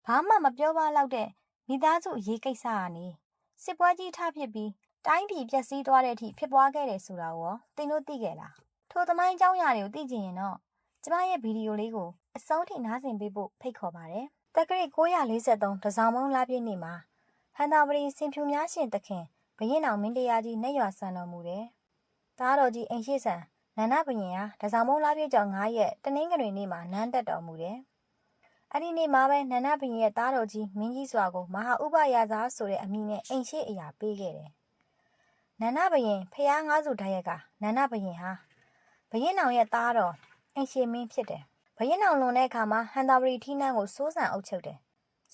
ဘာမှမပြောပါလောက်တဲ့မိသားစုအရေးကိစ္စကနေစစ်ပွဲကြီးထဖြစ်ပြီးတိုင်းပြည်ပျက်စီးသွားတဲ့အထိဖြစ်ပွားခဲ့တယ်ဆိုတာကိုသင်တို့သိခဲ့လားထိုသမိုင်းအကြောင်းအရာတွေကိုသိချင်ရင်တော့ကျမရဲ့ဗီဒီယိုလေးကိုအဆုံးထိနားဆင်ပေးဖို့ဖိတ်ခေါ်ပါတယ်တက္ကရာ943တစောင်းမုံလပြည့်နေ့မှာဟန်တာဝရီစင်ဖြူများရှင်သခင်ဘရင်တော်မင်းတရားကြီးနှက်ရွာဆန်တော်မူတယ်သားတော်ကြီးအိမ်ရှိဆန်နန္ဒဘရင်ဟာတစောင်းမုံလပြည့်ကျော်9ရက်တနင်္ဂနွေနေ့မှာနန်းတက်တော်မူတယ်အဲ့ဒီနေ့မှာပဲနန္ဒဘရင်ရဲ့သားတော်ကြီးမင်းကြီးစွာကိုမဟာဥပရာဇာဆိုတဲ့အမည်နဲ့အိမ်ရှိအရာပေးခဲ့တယ်နန္ဒဘရင်ဖျားငါးစုဓာတ်ရက်ကနန္ဒဘရင်ဟာဘရင်နောင်ရဲ့သားတော်အိမ်ရှိမင်းဖြစ်တယ်ဘရင်နောင်လွန်တဲ့အခါမှာဟန်တာဝရီထီးနန်းကိုစိုးစံအုပ်ချုပ်တယ်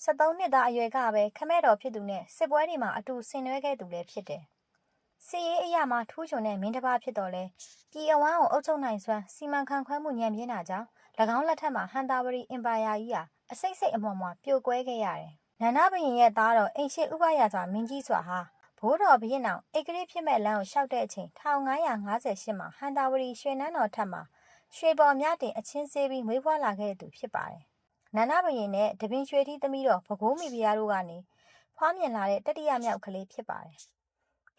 73နှစ်သားအရွယ်ကပဲခမဲတော်ဖြစ်သူနဲ့စစ်ပွဲတွေမှာအတူဆင်နွှဲခဲ့သူလည်းဖြစ်တယ်စီရေးအရာမှာထူးချွန်တဲ့မင်းတစ်ပါးဖြစ်တော်လဲပြည်အဝန်းကိုအုပ်ချုပ်နိုင်စွမ်းစီမံခန့်ခွဲမှုဉာဏ်ပြင်းတာကြောင့်၎င်းလက်ထက်မှာဟန်တာဝရီအင်ပါယာကြီးဟာအစိတ်စိတ်အမွှားမွှားပြိုကွဲခဲ့ရတယ်နန္ဒဘရင်ရဲ့သားတော်အိမ်ရှိဥပရာဇာမင်းကြီးစွာဟာဘိုးတော်ဘရင်နောင်ဧကရေဖြစ်မဲ့လမ်းကိုရှောက်တဲ့အချိန်1558မှာဟန်တာဝရီရွှေနန်းတော်ထက်မှာရွှေပေါ်မြတင်အချင်းစေးပြီးမွေးဖွားလာခဲ့တဲ့သူဖြစ်ပါတယ်နန္ဒဘရင်နဲ့တပင်ရွှေထီးသမီးတော်ဘကိုးမီဘုရားတို့ကနေဖွားမြင်လာတဲ့တတိယမြောက်ကလေးဖြစ်ပါတယ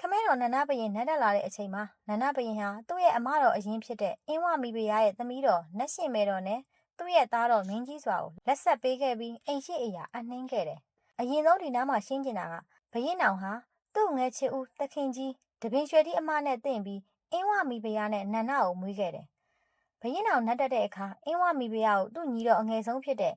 ်ခမဲတော်နန္ဒဘရင်နန်းတက်လာတဲ့အချိန်မှာနန္ဒဘရင်ဟာသူ့ရဲ့အမတော်အရင်ဖြစ်တဲ့အင်းဝမီဘုရားရဲ့သမီးတော်နတ်ရှင်မဲတော်နဲ့သူ့ရဲ့သားတော်မင်းကြီးစွာကိုလက်ဆက်ပေးခဲ့ပြီးအိမ်ရှိအရာအနှင်းခဲ့တယ်အရင်ဆုံးဒီနားမှာရှင်းကျင်တာကဘရင်နောင်ဟာသူ့ငယ်ချစ်ဦးသခင်ကြီးတပင်ရွှေထီးအမနဲ့တင့်ပြီးအင်းဝမီဘုရားနဲ့နန္ဒကိုမွေးခဲ့တယ်ဘရင်နောင်နတ်တက်တဲ့အခါအင်းဝမီဘုရားကိုသူ့ညီတော်အငယ်ဆုံးဖြစ်တဲ့အ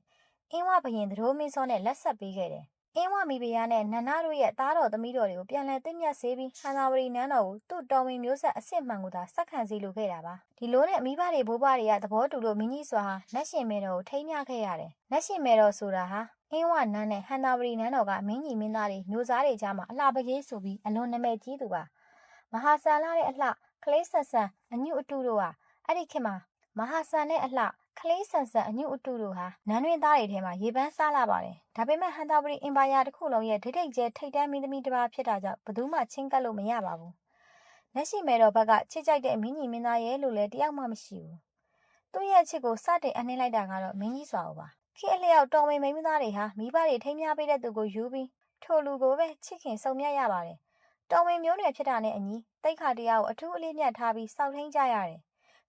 င်းဝဘရင်သတို့မင်းစောနဲ့လက်ဆက်ပေးခဲ့တယ်အင်းဝမီဘုရားနဲ့နန္ဒတို့ရဲ့သားတော်သမီးတော်တွေကိုပြန်လည်သိမြတ်စေပြီးဟန်သာဝရီနန်းတော်ကိုသူ့တော်ဝင်မျိုးဆက်အစ်စ်မှန်ကိုသာစက္ကန့်စီလိုခဲ့တာပါဒီလိုနဲ့မိဘတွေဘိုးဘတွေကသဘောတူလို့မင်းကြီးစွာဟာနတ်ရှင်မဲတော်ကိုထိန်းမြခဲ့ရတယ်နတ်ရှင်မဲတော်ဆိုတာဟာအင်းဝနန်းနဲ့ဟန်သာဝရီနန်းတော်ကမင်းကြီးမင်းသားတွေမျိုးစားတွေကြားမှာအလှပကြီးဆိုပြီးအလွန်နာမည်ကြီးသူပါမဟာဆန်လာတဲ့အလှကလေးဆန်ဆန်အညုအတုတို့ဟာအဲ့ဒီခေတ်မှာမဟာဆန်တဲ့အလှကလေးဆန်ဆန်အညုအတုတို့ဟာနန်းတွင်သားတွေထဲမှာရေပန်းစားလာပါတယ်ဒါပေမဲ့ဟန်တာဝရီအင်ပါယာတစ်ခုလုံးရဲ့ဒိတ်ဒိတ်ကျဲထိတ်တန်းမင်းသမီးတစ်ပါးဖြစ်တာကြောင့်ဘယ်သူမှချင်းကပ်လို့မရပါဘူးလက်ရှိမဲတော်ဘက်ကချစ်ကြိုက်တဲ့မင်းကြီးမင်းသားရဲ့လို့လည်းတယောက်မှမရှိဘူးသူ့ရဲ့ချစ်ကိုစတင်အနှင်းလိုက်တာကတော့မင်းကြီးစွာပါခေအလျောက်တော်ဝင်မိန်းမသားတွေဟာမိဘတွေထိမ်းများပေးတဲ့သူကိုယူပြီးထိုလူကိုပဲချစ်ခင်ဆုံမြတ်ရပါတယ်တော်ဝင်မျိုးနွယ်ဖြစ်တာနဲ့အညီတိတ်ခါတရားကိုအထူးအလေးမြတ်ထားပြီးစောင့်ထိန်ကြရတယ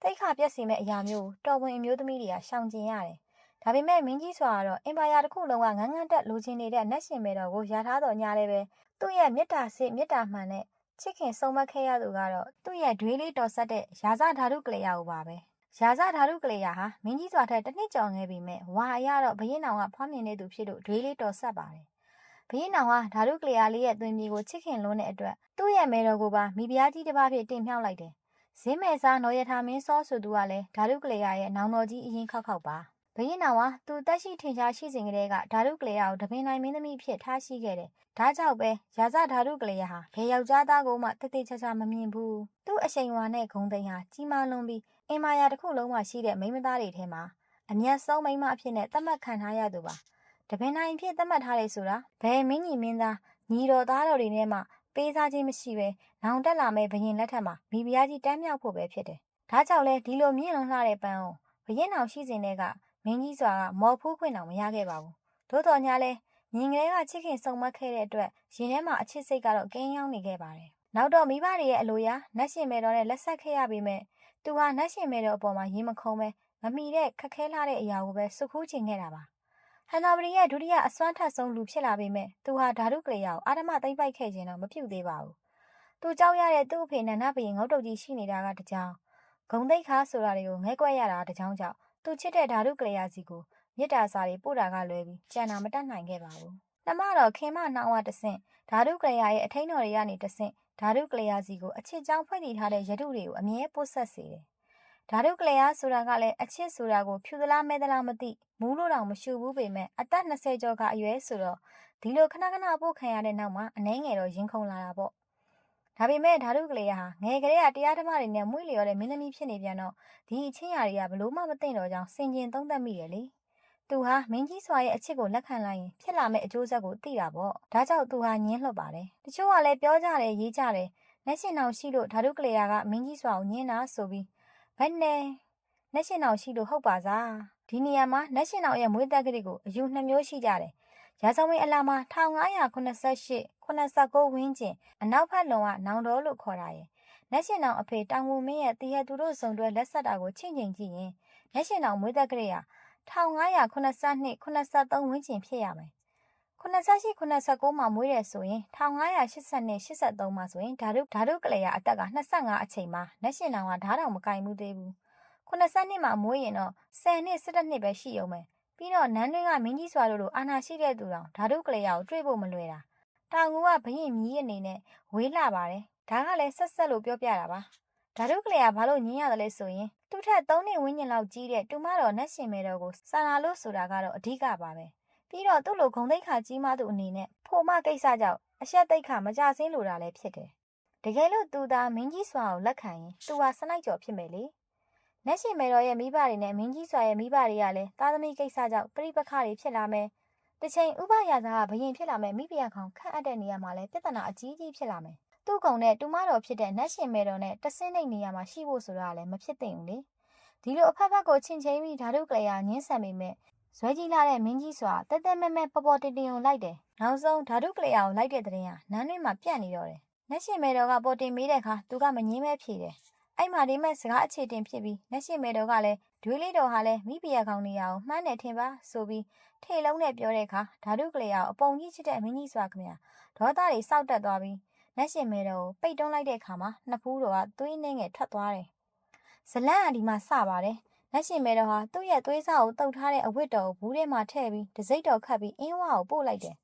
်တိတ်ခါပြက်စီမဲ့အရာမျိုးတော်ဝင်အမျိုးသမီးတွေကရှောင်ကျင်ရတယ်ဒါပေမဲ့မင်းကြီးစွာကတော့အင်ပါယာတစ်ခုလုံးကငန်းငန်းတက်လိုချင်နေတဲ့နတ်ရှင်မဲတော်ကိုယာထားတော်ညာလည်းပဲသူ့ရဲ့မေတ္တာစစ်မေတ္တာမှန်နဲ့ချစ်ခင်ဆုံးမခဲ့ရသူကတော့သူ့ရဲ့ဒွေးလေးတော်ဆက်တဲ့ရာဇဓာတုကလေးယာကိုပါပဲရာဇဓာတုကလေးယာဟာမင်းကြီးစွာထက်တစ်နှစ်ကျော်ငယ်ပြီမဲ့ဝါအရတော့ဘရင်နောင်ကဖွားမြင်နေသူဖြစ်လို့ဒွေးလေးတော်ဆက်ပါတယ်ဘရင်နောင်ဟာဓာတုကလေးယာလေးရဲ့သွင်မြေကိုချစ်ခင်လွန်းတဲ့အတွက်သူ့ရဲ့မဲတော်ကိုပါမိဖုရားကြီးတစ်ပါးဖြစ်တင်မြှောက်လိုက်တယ်ဇင်းမဲစားနော်ရထားမင်းစောဆိုသူကလည်းဓာတုကလေးယာရဲ့နောင်တော်ကြီးအရင်ခောက်ပါဘရင်နောင်ဟာသူတက်ရှိထင်ရှားရှိစဉ်ကတည်းကဓာတုကလေးယာကိုတပင်နိုင်မင်းသမီးဖြစ်ထားရှိခဲ့တယ်ဒါကြောင့်ပဲရာဇဓာတုကလေးယာဟာဘယ်ယောက်ျားသားကိုမှတိတ်တိတ်ချာချာမမြင်ဘူးသူ့အရှိန်ဝါနဲ့ဂုံသိမ်းဟာကြီးမားလွန်းပြီးအင်မာယာတစ်ခုလုံးမှာရှိတဲ့မိန်းမသားတွေထဲမှာအမျက်ဆုံးမိန်းမအဖြစ်နဲ့သတ်မှတ်ခံထားရသူပါတပင်နိုင်ဖြစ်သတ်မှတ်ထားတယ်ဆိုတာဘယ်မင်းကြီးမင်းသားညီတော်သားတော်တွေနဲ့မှပေးစားခြင်းမရှိပဲနောင်တက်လာမဲ့ဘရင်လက်ထက်မှာမိဖုရားကြီးတန်းမြောက်ဖို့ပဲဖြစ်တယ်ဒါကြောင့်လဲဒီလိုမြင့်လွန်လှတဲ့ပန်းကိုဘရင်နောင်ရှိစဉ်တဲ့ကမင်းကြီးစွာကမော်ဖူးခွင့်တောင်မရခဲ့ပါဘူးသို့တော်ညာလဲမြင်ကလေးကချစ်ခင်ဆုံမခဲ့တဲ့အတွက်ရင်ထဲမှာအချစ်စိတ်ကတော့ကင်းရောက်နေခဲ့ပါတယ်နောက်တော့မိဘတွေရဲ့အလိုအရနတ်ရှင်မဲတော်နဲ့လက်ဆက်ခဲ့ရပေမဲ့သူဟာနတ်ရှင်မဲတော်အပေါ်မှာရင်မခုံပဲမမီတဲ့ခက်ခဲလာတဲ့အရာကိုပဲစုခူးချင်ခဲ့တာပါဟန်နာဝရီရဲ့ဒုတိယအစွမ်းထက်ဆုံးလူဖြစ်လာပေမဲ့သူဟာဓာတုကလေးယာကိုအာဓမသိမ့်ပိုက်ခဲ့ခြင်းတော့မပြုတ်သေးပါဘူးသူကြောက်ရတဲ့သူ့အဖေနန္ဒဘရင်ငုတ်တုတ်ကြီးရှိနေတာကတကြောင်ဂုံတိတ်ခါဆိုတာတွေကိုငဲကွက်ရတာတကြောင်ကြောင့်သူချစ်တဲ့ဓာတုကလေးယာစီကိုမြစ်တာစာတွေပို့တာကလွဲပြီးကြံတာမတတ်နိုင်ခဲ့ပါဘူးနှမတော်ခင်မနှောင်းဝတဆင့်ဓာတုကလေးယာရဲ့အထိန်တော်တွေကနေတဆင့်ဓာတုကလေးယာစီကိုအချစ်ကြောင်းဖွဲ့တည်ထားတဲ့ရတုတွေကိုအမြဲပို့ဆက်စေတယ်ဓာတုကလေးယာဆိုတာကလည်းအချစ်ဆိုတာကိုဖြူသလားမဲသလားမသိမူးလို့တောင်မရှူဘူးပေမဲ့အသက်20ကျော်ကအရွယ်ဆိုတော့ဒီလိုခဏခဏပို့ခံရတဲ့နောက်မှာအနှဲငယ်တော့ရင်ခုန်လာတာပေါ့ဒါပေမဲ့ဓာတုကလေးယာဟာငယ်ကလေးကတရားဓမ္မတွေနဲ့မွေ့လျော်တဲ့မင်းသမီးဖြစ်နေပြန်တော့ဒီအချင်းရာတွေကဘလို့မှမသိတော့ကြောင်းစင်ကျင်သုံးသပ်မိတယ်လေသူဟာမင်းကြီးစွာရဲ့အချစ်ကိုလက်ခံလိုက်ရင်ဖြစ်လာမယ့်အကျိုးဆက်ကိုသိတာပေါ့ဒါကြောင့်သူဟာညှင်းလွတ်ပါတယ်တချို့ကလည်းပြောကြတယ်ရေးကြတယ်လက်ရှင်အောင်ရှိလို့ဓာတုကလေးယာကမင်းကြီးစွာကိုညှင်းတာဆိုပြီးဘယ်နဲ့လက်ရှင်အောင်ရှိလို့ဟုတ်ပါစားဒီနေရာမှာလက်ရှင်အောင်ရဲ့မွေးသက်ကလေးကိုအယူ2မျိုးရှိကြတယ် ရာဇဝင်အလာမှာ1588 89ဝန်းကျင်အနောက်ဖက်လွန်ကနောင်တော်လို့ခေါ်တာရဲ့နက်ရှင်နောင်အဖေတောင်ငူမင်းရဲ့တည်ရသူတို့စုံတွဲလက်ဆက်တာကိုချင့်ချိန်ကြည့်ရင်နက်ရှင်နောင်မွေးသက်ကြရ1582 83ဝန်းကျင်ဖြစ်ရမယ်88 89မှာမွေးတယ်ဆိုရင်1582 83မှာဆိုရင်ဓာတုကလေးရအသက်က25အချိန်မှာနက်ရှင်နောင်ကဓာတ်တော်မကင်မှုသေးဘူး82မှာမွေးရင်တော့10နှစ်17နှစ်ပဲရှိအောင်မယ်ပြီးတော့နန်းတွင်းကမင်းကြီးစွာတို့လိုအာဏာရှိတဲ့သူတောင်ဓာတုကလေးရကိုတွေ့ဖို့မလွယ်တာတောင်ကူကဘရင်မြီးအနေနဲ့ဝေးလာပါတယ်ဒါကလည်းဆက်လို့ပြောပြတာပါဓာတုကလေးကဘာလို့ညင်းရတယ်လဲဆိုရင်သူ့ထက်3နှစ်ဝန်းကျင်လောက်ကြီးတဲ့တူမတော်နတ်ရှင်မဲတော်ကိုစာနာလို့ဆိုတာကတော့အဓိကပါပဲပြီးတော့သူ့လိုဂုံတိတ်ခါကြီးမသူအနေနဲ့ဖို့မကိစ္စကြောင့်အဆက်တိတ်ခါမကြဆင်းလိုတာလည်းဖြစ်တယ်တကယ်လို့သူသားမင်းကြီးစွာကိုလက်ခံရင်သူဟာစနိုက်ကျော်ဖြစ်မယ်လေနတ်ရှင်မဲတော်ရဲ့မိဘတွေနဲ့မင်းကြီးစွာရဲ့မိဘတွေကလည်းသားသမီးကိစ္စကြောင့်ပြိပခါတွေဖြစ်လာမယ်တစ်ချိန်ဥပရာဇာကဘရင်ဖြစ်လာမယ်မိဖုရားခေါင်ခန့်အပ်တဲ့နေရာမှာလည်းပြဿနာအကြီးကြီးဖြစ်လာမယ်သူ့ကုံနဲ့တူမတော်ဖြစ်တဲ့နတ်ရှင်မဲတော်နဲ့တဆင်းတဲ့နေရာမှာရှိဖို့ဆိုတာလည်းမဖြစ်သင့်ဘူးလေဒီလိုအဖက်ဖက်ကိုချင်းချင်းပြီးဓာတုကလေးကညှင်းဆန်ပေမဲ့ဇွဲကြီးလာတဲ့မင်းကြီးစွာတက်တက်မဲမဲပေါ်ပေါ်တင်တင်ကိုလိုက်တယ်နောက်ဆုံးဓာတုကလေးကိုလိုက်တဲ့တဲ့ရင်ကနန်းတွင်းမှာပြန့်နေတော့တယ်နတ်ရှင်မဲတော်ကပေါ်တင်မေးတဲ့အခါသူကမငင်းမဲဖြေတယ်အဲ့မှာဒီမဲ့စကားအခြေတင်ဖြစ်ပြီးနတ်ရှင်မဲတော်ကလည်းဒွေးလေးတော်ဟာလည်းမိဖုရားခေါင်နေရအောင်မှန်းတယ်ထင်ပါဆိုပြီးထေလုံးနဲ့ပြောတဲ့အခါဓာတုကလေးကိုအပုံကြီးချစ်တဲ့မင်းကြီးစွာခင်ဗျာဒေါသတွေစောက်တက်သွားပြီးနတ်ရှင်မဲတော်ကိုပိတ်တွန်းလိုက်တဲ့အခါမှာနှစ်ဖူးတော်ကသွေးနှင်းငယ်ထွက်သွားတယ်ဇလန့်ကဒီမှာစပါတယ်နတ်ရှင်မဲတော်ဟာသူ့ရဲ့သွေးစားကိုတုပ်ထားတဲ့အဝတ်တော်ကိုဘူးထဲမှာထည့်ပြီးတစိမ့်တော်ခတ်ပြီးအင်းဝါကိုပို့လိုက်တယ်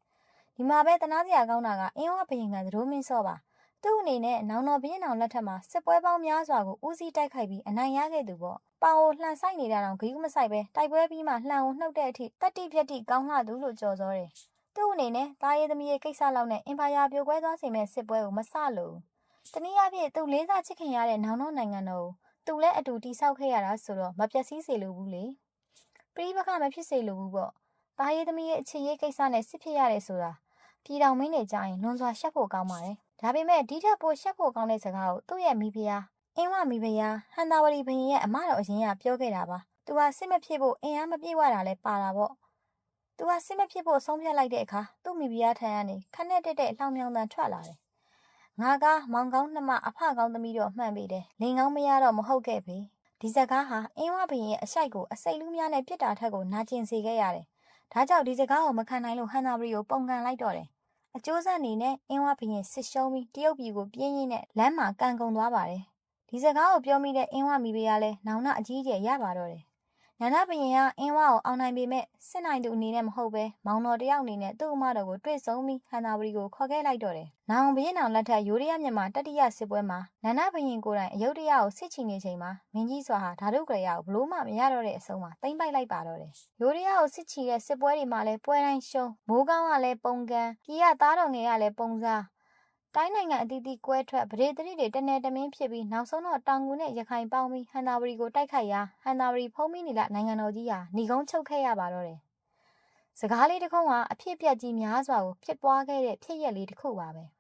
ဒီမှာပဲတနာစရာကောင်းတာကအင်းဝါဘရင်ကသတို့မင်းစောပါသူ့အနေနဲ့နောင်တော်ဘရင်အောင်လက်ထက်မှာစစ်ပွဲပေါင်းများစွာကိုဦးစီးတိုက်ခိုက်ပြီးအနိုင်ရခဲ့သူပေါ့ပေါင်ကိုလှန်ဆိုင်နေတာတောင်ဂီးမဆိုင်ပဲတိုက်ပွဲပြီးမှလှန်ကိုနှုတ်တဲ့အထိတတိပြက်တိကောင်းလှသူလို့ကြော်စောတယ်သူ့အနေနဲ့တားရည်သမီးရဲ့ကိစ္စလောက်နဲ့အင်ပါယာပြိုကွဲသွားစေမဲ့စစ်ပွဲကိုမဆလို့တနည်းအားဖြင့်သူလေးစားချစ်ခင်ရတဲ့နောင်တော်နိုင်ငံတော်ကိုသူလည်းအတူတိဆောက်ခဲ့ရတာဆိုတော့မပျက်စီးစေလိုဘူးလေပြိပခမဖြစ်စေလိုဘူးပေါ့တားရည်သမီးရဲ့အခြေရေးကိစ္စနဲ့စစ်ဖြစ်ရတယ်ဆိုတာပြည်တော်မင်းတွေကြားရင်လွန်စွာရှက်ဖို့ကောင်းပါတယ်ဒါပေမဲ့ဒီထက်ပိုရှက်ဖို့ကောင်းတဲ့စကားကိုသူ့ရဲ့မိဖုရားအင်းဝမိဖုရားဟန်သာဝတီဘုရင်ရဲ့အမတော်အရင်ကပြောခဲ့တာပါသူကစစ်မဖြစ်ဖို့အင်အားမပြေဝတာလဲပါတာပေါ့သူကစစ်မဖြစ်ဖို့ဆုံးဖြတ်လိုက်တဲ့အခါသူ့မိဖုရားထံကနေခနဲ့တက်တဲ့လှောင်မြောင်တန်ထွက်လာတယ်ငါကမောင်ကောင်းနှမအဖကောင်းသမီးတော့မှန်ပေတယ်လင်ကောင်းမရတော့မဟုတ်ခဲ့ပေဒီစကားဟာအင်းဝဘုရင်ရဲ့အရှိုက်ကိုအစိတ်လူးများနဲ့ပြစ်တာထက်ကိုနာကျင်စေခဲ့ရတယ်ဒါကြောင့်ဒီစကားကိုမခံနိုင်လို့ဟန်သာဝတီကိုပုံကန်လိုက်တော့တယ်အကျိုးဆက်အနေနဲ့အင်းဝဘုရင်စစ်ရှုံးပြီးတရုတ်ပြည်ကိုပြင်းရင်းနဲ့လမ်းမှာကန်ကုန်သွားပါတယ်ဒီစကားကိုပြောမိတဲ့အင်းဝမိဖုရားလဲနောင်နာအကြီးကျယ်ရပါတော့တယ်နန္ဒဘုရင်ကအင်းဝကိုအောင်နိုင်ပေမဲ့စစ်နိုင်သူအနေနဲ့မဟုတ်ပဲမောင်တော်တယောက်အနေနဲ့သူ့အမတော်ကိုတွေ့ဆုံပြီးဟန်သာဝတီကိုခေါ်ခဲ့လိုက်တော့တယ်။နောင်ဘုရင်နောင်လက်ထက်ရိုးရမြန်မာတတိယစစ်ပွဲမှာနန္ဒဘုရင်ကိုယ်တိုင်အယုဒ္ဓယကိုစစ်ချီနေချိန်မှာမင်းကြီးစွာဟာဓာတုကရကိုဘလို့မှမရတော့တဲ့အဆုံးမှာတိမ့်ပိုက်လိုက်ပါတော့တယ်။ရိုးရကိုစစ်ချီတဲ့စစ်ပွဲတွေမှာလည်းပွဲတိုင်းရှုံးမိုးကောင်းကလည်းပုံကန်ကြီးကသားတော်ငယ်ကလည်းပုံစားတိုင်းနိုင်ငံအသီးသီးကွဲထွက်ဗဒေသတိတွေတနေတမင်းဖြစ်ပြီးနောက်ဆုံးတော့တောင်ကူနဲ့ရခိုင်ပေါင်းပြီးဟန်သာဝတီကိုတိုက်ခိုက်ရာဟန်သာဝတီဖုံးမိနေလနိုင်ငံတော်ကြီးဟာဏီကုန်းချုပ်ခဲ့ရပါတော့တယ်။စကားလေးတစ်ခုကအဖြစ်ပြက်ကြီးများစွာကိုဖြစ်ပွားခဲ့တဲ့ဖြစ်ရက်လေးတစ်ခုပါပဲ။